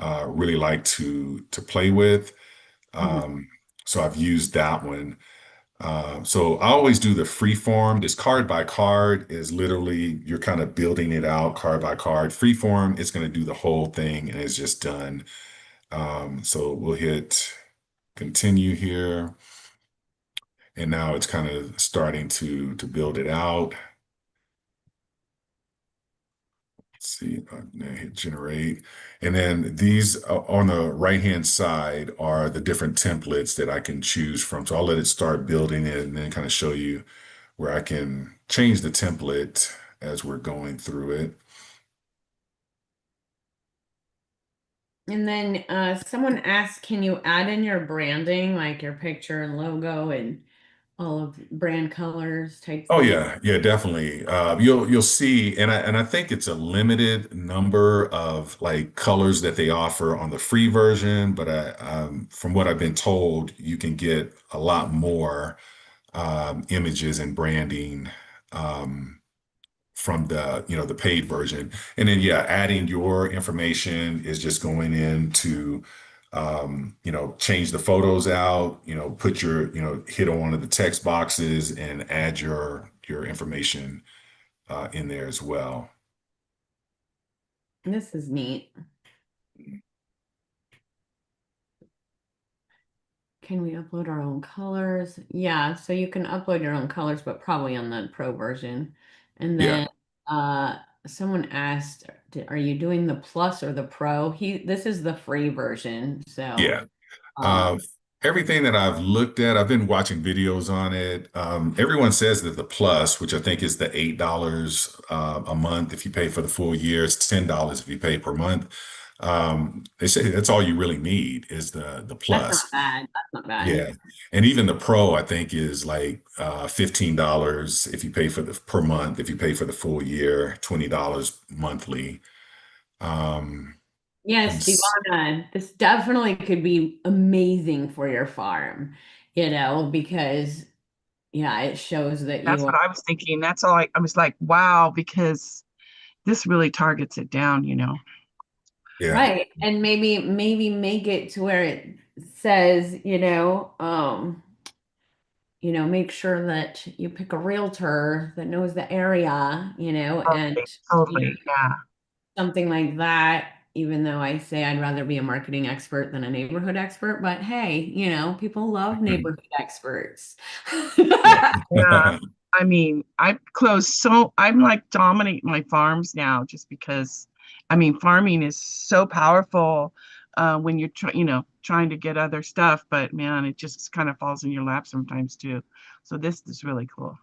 S3: really like to play with. So I've used that one. So I always do the free form. This card by card is literally you're kind of building it out card by card. Free form is going to do the whole thing and it's just done. So we'll hit continue here. And now it's kind of starting to build it out. Let's see, I'm gonna hit generate. And then these on the right-hand side are the different templates that I can choose from. So I'll let it start building it and then kind of show you where I can change the template as we're going through it.
S1: And then someone asked, can you add in your branding, like your picture and logo and all of brand colors type
S3: Oh
S1: thing?
S3: yeah, definitely. You'll see, and I think it's a limited number of like colors that they offer on the free version, but from what I've been told, you can get a lot more images and branding from the paid version. And then yeah, adding your information is just going in to change the photos out, put your, hit on one of the text boxes and add your information in there as well.
S1: This is neat. Can we upload our own colors? Yeah, so you can upload your own colors, but probably on the pro version. And
S3: Yeah.
S1: then someone asked, are you doing the plus or the pro? This is the free version. So
S3: Yeah.
S1: uh,
S3: Everything that I've looked at, I've been watching videos on it. Everyone says that the plus, which I think is the $8 a month if you pay for the full year, it's $10 if you pay per month. They say that's all you really need is the
S1: that's not
S3: plus.
S1: bad. That's not bad.
S3: Yeah. And even the pro, I think, is like $15 if you pay for the per month, if you pay for the full year, $20 monthly. Um, and
S1: Yes, Ivana, this definitely could be amazing for your farm, because yeah, it shows that
S5: That's
S1: you
S5: what
S1: are
S5: I was thinking. That's all I was like, wow, because this really targets it down.
S3: yeah,
S1: right. And maybe make it to where it says, make sure that you pick a realtor that knows the area, and
S5: Totally,
S1: you know,
S5: totally. Yeah.
S1: something like that, even though I say I'd rather be a marketing expert than a neighborhood expert, but hey, people love neighborhood experts.
S5: Yeah. I mean, I'm like dominating my farms now just because, I mean, farming is so powerful when you're trying to get other stuff, but man, it just kind of falls in your lap sometimes too. So this is really cool.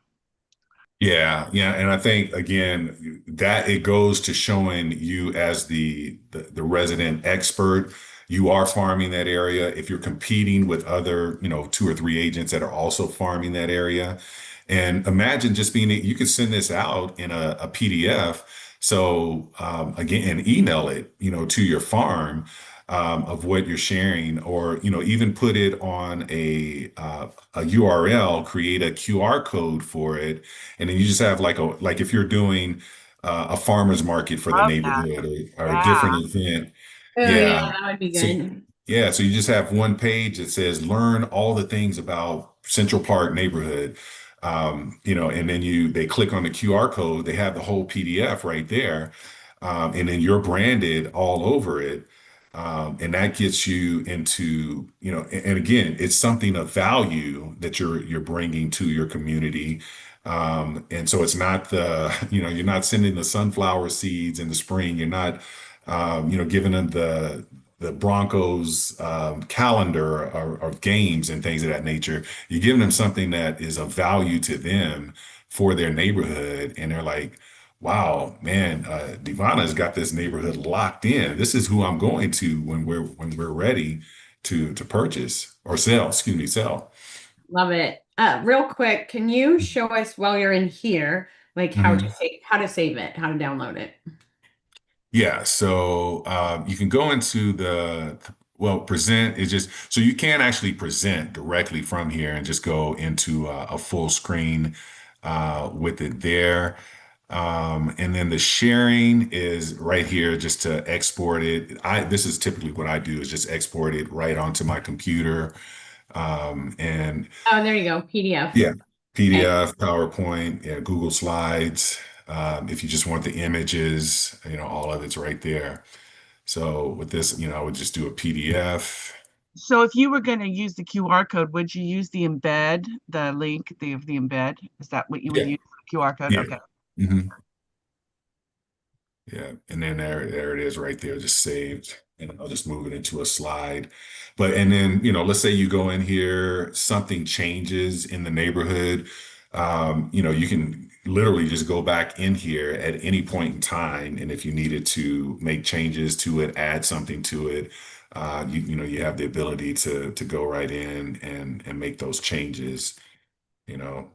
S3: Yeah, yeah, and I think again that it goes to showing you as the resident expert, you are farming that area. If you're competing with other, two or three agents that are also farming that area, and imagine just you could send this out in a PDF. So again, and email it, to your farm of what you're sharing, or even put it on a URL, create a QR code for it, and then you just have like if you're doing a farmer's market for the
S5: Love that.
S3: neighborhood, or a
S5: Yeah.
S3: different event.
S1: Oh yeah,
S3: Yeah.
S1: that would be
S3: So
S1: good.
S3: yeah, so you just have one page that says learn all the things about Central Park neighborhood. And then they click on the QR code, they have the whole PDF right there. And then you're branded all over it. And that gets you into, and again, it's something of value that you're bringing to your community. And so it's not you're not sending the sunflower seeds in the spring. You're not, giving them the Broncos calendar of games and things of that nature. You're giving them something that is of value to them for their neighborhood, and they're like, "Wow, man, Divana's got this neighborhood locked in. This is who I'm going to when we're ready to purchase or sell. Excuse me, sell."
S1: Love it. Real quick, can you show us while you're in here, like
S3: Mhm.
S1: how to save it, how to download it?
S3: Yeah, so you can go into well, present is just so you can actually present directly from here and just go into a full screen with it there. And then the sharing is right here just to export it. This is typically what I do is just export it right onto my computer. And
S1: Oh, there you go, PDF.
S3: yeah,
S1: Okay.
S3: PDF, PowerPoint, yeah, Google Slides. If you just want the images, all of it's right there. So with this, I would just do a PDF.
S5: So if you were going to use the QR code, would you use the link, the embed? Is that what you would
S3: Yeah,
S5: use for the QR code?
S3: yeah.
S5: Okay.
S3: hmm Yeah, and then there it is right there, just saved. And I'll just move it into a slide. And then, let's say you go in here, something changes in the neighborhood. You can literally just go back in here at any point in time. And if you needed to make changes to it, add something to it, you have the ability to go right in and make those changes, you know,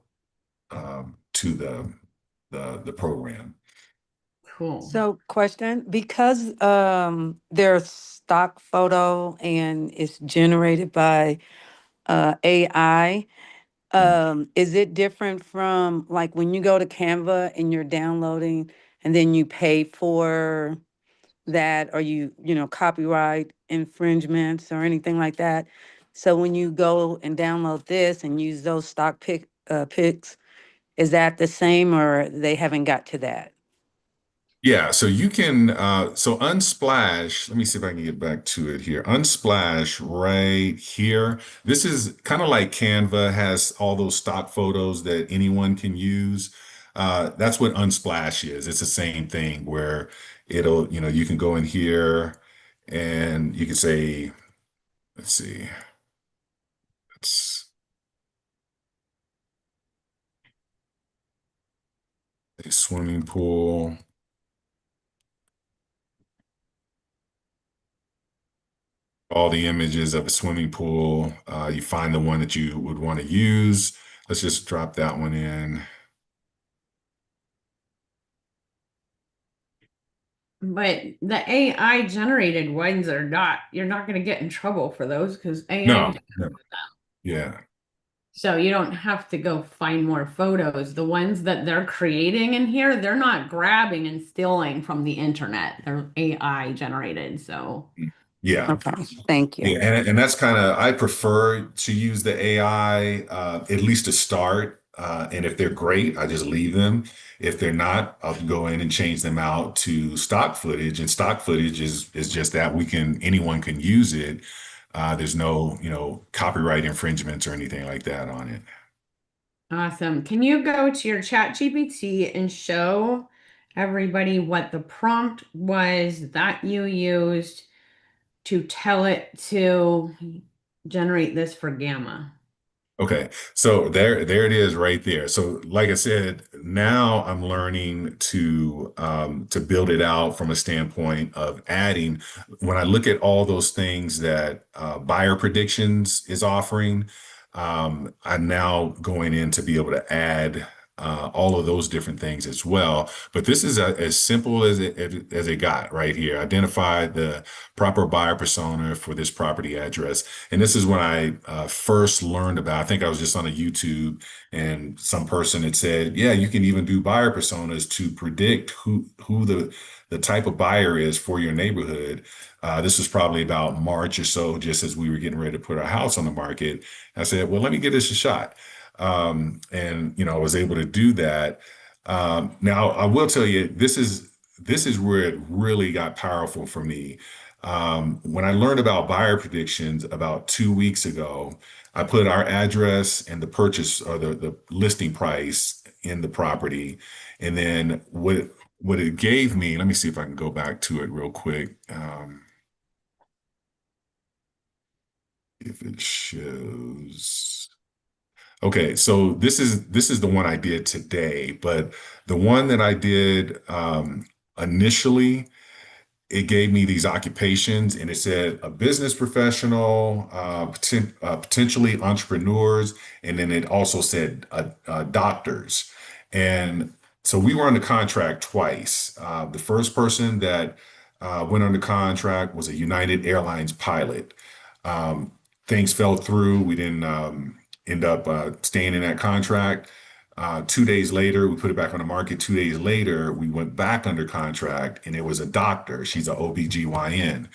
S3: to the program.
S1: Cool.
S4: So question, because there's stock photo and it's generated by AI, is it different from like when you go to Canva and you're downloading and then you pay for that, or copyright infringements or anything like that? So when you go and download this and use those stock pics, is that the same or they haven't got to that?
S3: Yeah, so you can so Unsplash, let me see if I can get back to it here. Unsplash right here. This is kind of like Canva has all those stock photos that anyone can use. That's what Unsplash is. It's the same thing where you can go in here and you can say, let's see, it's a swimming pool. All the images of a swimming pool. You find the one that you would want to use. Let's just drop that one in.
S1: But the AI generated ones are not, you're not going to get in trouble for those because AI.
S3: No, no, yeah,
S1: So you don't have to go find more photos. The ones that they're creating in here, they're not grabbing and stealing from the internet. They're AI generated. So
S3: yeah.
S4: Okay, thank you.
S3: Yeah, and that's kind of I prefer to use the AI at least to start. And if they're great, I just leave them. If they're not, I'll go in and change them out to stock footage. And stock footage is just that anyone can use it. There's no, copyright infringements or anything like that on it.
S1: Awesome. Can you go to your chat GPT and show everybody what the prompt was that you used to tell it to generate this for Gamma?
S3: Okay, so there it is right there. So like I said, now I'm learning to build it out from a standpoint of adding. When I look at all those things that buyer predictions is offering, I'm now going in to be able to add all of those different things as well. But this is as simple as it got right here. Identify the proper buyer persona for this property address. And this is when I first learned about, I think I was just on a YouTube and some person had said, yeah, you can even do buyer personas to predict who the type of buyer is for your neighborhood. This was probably about March or so, just as we were getting ready to put our house on the market. I said, well, let me give this a shot. And I was able to do that. Now I will tell you, this is where it really got powerful for me. When I learned about buyer predictions about 2 weeks ago, I put our address and the purchase or the listing price in the property. And then what it gave me, let me see if I can go back to it real quick. If it shows. Okay, so this is the one I did today, but the one that I did initially, it gave me these occupations and it said a business professional, potentially entrepreneurs, and then it also said doctors. And so we were under contract twice. The first person that went under contract was a United Airlines pilot. Um, Things fell through. We didn't end up staying in that contract. 2 days later, we put it back on the market. 2 days later, we went back under contract and it was a doctor. She's an OBGYN.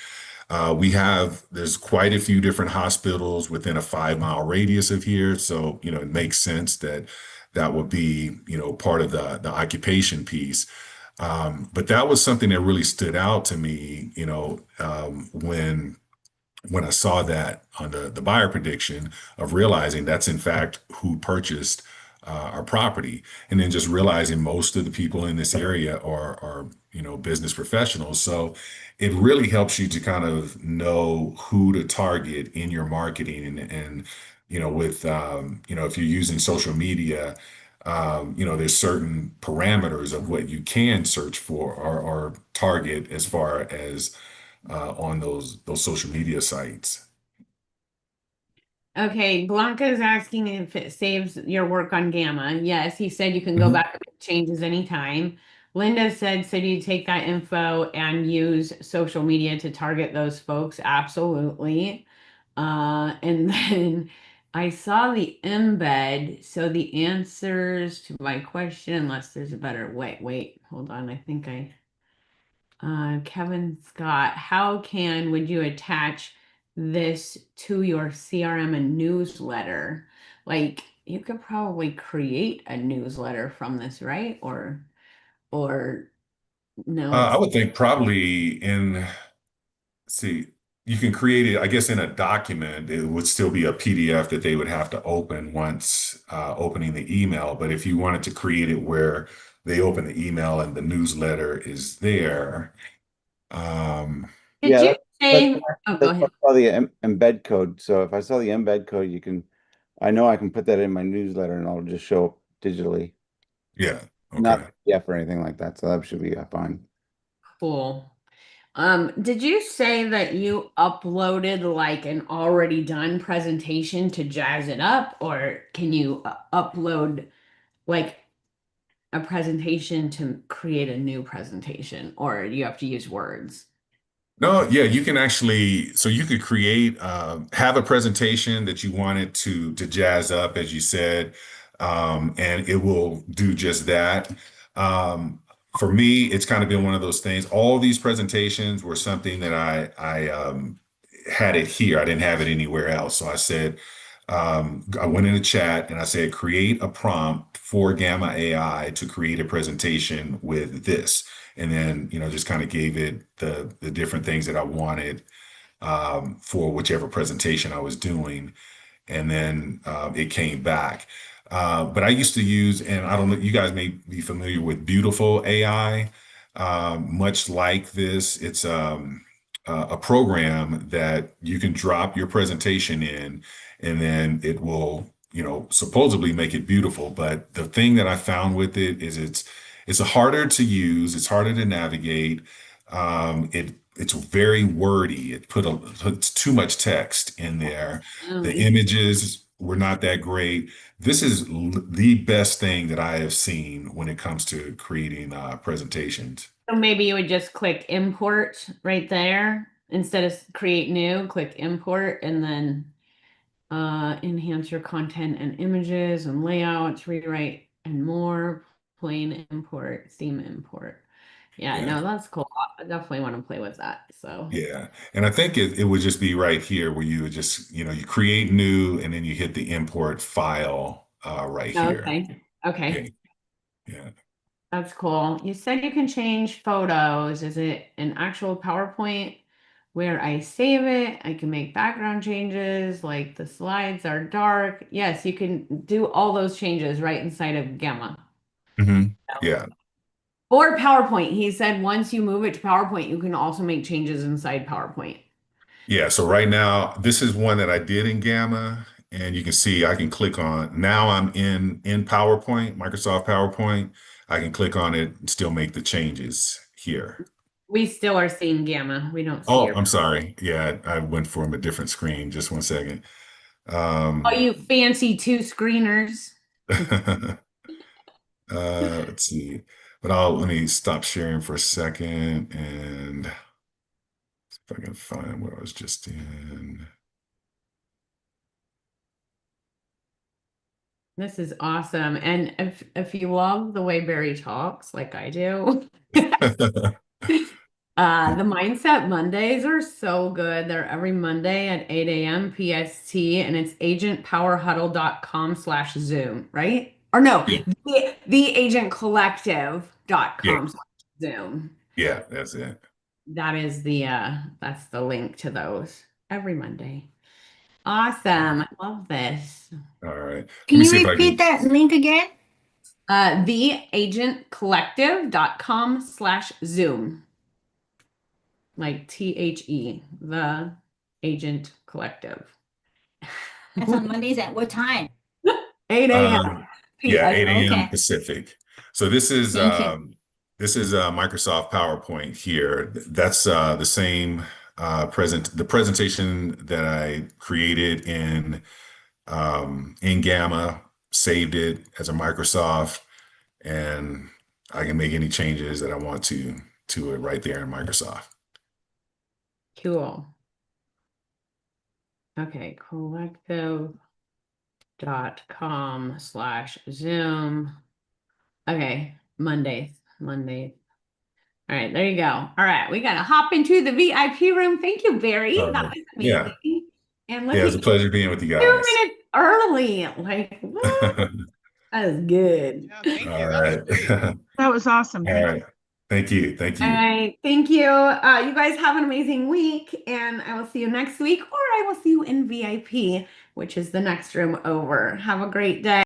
S3: There's quite a few different hospitals within a 5 mile radius of here. So, it makes sense that that would be, part of the occupation piece. But that was something that really stood out to me, when I saw that on the buyer prediction of realizing that's in fact who purchased our property, and then just realizing most of the people in this area are business professionals. So it really helps you to kind of know who to target in your marketing and with if you're using social media, there's certain parameters of what you can search for or target as far as on those social media sites.
S1: Okay, Blanca is asking if it saves your work on Gamma. Yes, he said you can go
S3: Mhm.
S1: back and make changes anytime. Linda said, so do you take that info and use social media to target those folks? Absolutely. And then I saw the embed. So the answers to my question, unless there's a better way. Wait, hold on. I think Kevin Scott, would you attach this to your CRM and newsletter? Like you could probably create a newsletter from this, right? Or no,
S3: I
S1: it's
S3: would think probably see, you can create it, I guess, in a document. It would still be a PDF that they would have to open once opening the email. But if you wanted to create it where they open the email and the newsletter is there, um,
S1: did
S7: Yeah,
S1: you
S7: that's
S1: say, oh, go
S7: that's why
S1: ahead.
S7: I saw the embed code. So if I saw the embed code, I know I can put that in my newsletter and it'll just show up digitally,
S3: yeah,
S7: not
S3: okay.
S7: PDF or anything like that. So that should be fine.
S1: Cool. Did you say that you uploaded like an already done presentation to jazz it up, or can you upload like a presentation to create a new presentation, or you have to use words?
S3: No, yeah, you can actually, so you could create, have a presentation that you wanted to jazz up, as you said, and it will do just that. Um, for me, it's kind of been one of those things. All these presentations were something that I had it here. I didn't have it anywhere else. So I said, I went in the chat and I said, create a prompt for Gamma AI to create a presentation with this. And then, just kind of gave it the different things that I wanted for whichever presentation I was doing. And then it came back. But I used to use, and I don't know, you guys may be familiar with Beautiful AI. Much like this, it's a program that you can drop your presentation in, and then it will, supposedly make it beautiful. But the thing that I found with it is it's harder to use, it's harder to navigate. It's very wordy. Puts too much text in there. The images were not that great. This is the best thing that I have seen when it comes to creating presentations.
S1: So maybe you would just click import right there instead of create new, click import and then enhance your content and images and layouts, rewrite and more, plain import, theme import. Yeah,
S3: Yeah.
S1: no, that's cool. I definitely want to play with that. So,
S3: Yeah. And I think it would just be right here where you would just, you create new and then you hit the import file right here.
S1: okay.
S3: Yeah.
S1: Okay.
S3: Yeah.
S1: That's cool. You said you can change photos. Is it an actual PowerPoint where I save it? I can make background changes, like the slides are dark. Yes, you can do all those changes right inside of Gamma.
S3: Yeah.
S1: Or PowerPoint. He said once you move it to PowerPoint, you can also make changes inside PowerPoint.
S3: Yeah. So right now, this is one that I did in Gamma, and you can see I can click on, now I'm in PowerPoint, Microsoft PowerPoint. I can click on it and still make the changes here.
S1: We still are seeing Gamma. We don't see
S3: Oh,
S1: your.
S3: I'm sorry. Yeah, I went from a different screen. Just one second.
S1: Oh,
S3: Um,
S1: you fancy two screeners.
S3: let's see. But let me stop sharing for a second and see if I can find where I was just in.
S1: This is awesome. And if you love the way Barry talks, like I do, the Mindset Mondays are so good. They're every Monday at 8 a.m. PST, and it's agentpowerhuddle.com/Zoom, right? Or no,
S3: Yeah, yeah,
S1: theagentcollective.com/Zoom.
S3: yeah, that's it.
S1: That is that's the link to those every Monday. Awesome. I love this.
S3: All right. Let
S6: Can
S3: me
S6: you
S3: see if I
S6: repeat
S3: can.
S6: that link again?
S1: Theagentcollective.com/Zoom. Like the Agent Collective.
S6: That's on Mondays at what time?
S1: 8 a.m.
S3: Yeah, 8 a.m.
S6: Okay,
S3: Pacific. So this is
S6: thank you.
S3: Microsoft PowerPoint here. That's the same the presentation that I created in Gamma, saved it as a Microsoft, and I can make any changes that I want to it right there in Microsoft.
S1: Cool. Okay, collective.com/Zoom. Okay, Mondays. Mondays. All right, there you go. All right, we gotta hop into the VIP room. Thank you, Barry.
S3: All
S1: That
S3: right.
S1: was
S3: Yeah.
S1: amazing. And look
S3: Yeah,
S1: at
S3: it's a
S1: you,
S3: pleasure being with you
S1: 2
S3: guys.
S1: minutes early. Like, what? That is good.
S8: Yeah, thank
S3: All
S8: you. That was
S3: right.
S8: great.
S5: That was awesome.
S3: All
S5: Thank
S3: right. Thank you. Thank
S1: All
S3: you.
S1: right, thank you. You guys have an amazing week, and I will see you next week, or I will see you in VIP, which is the next room over. Have a great day.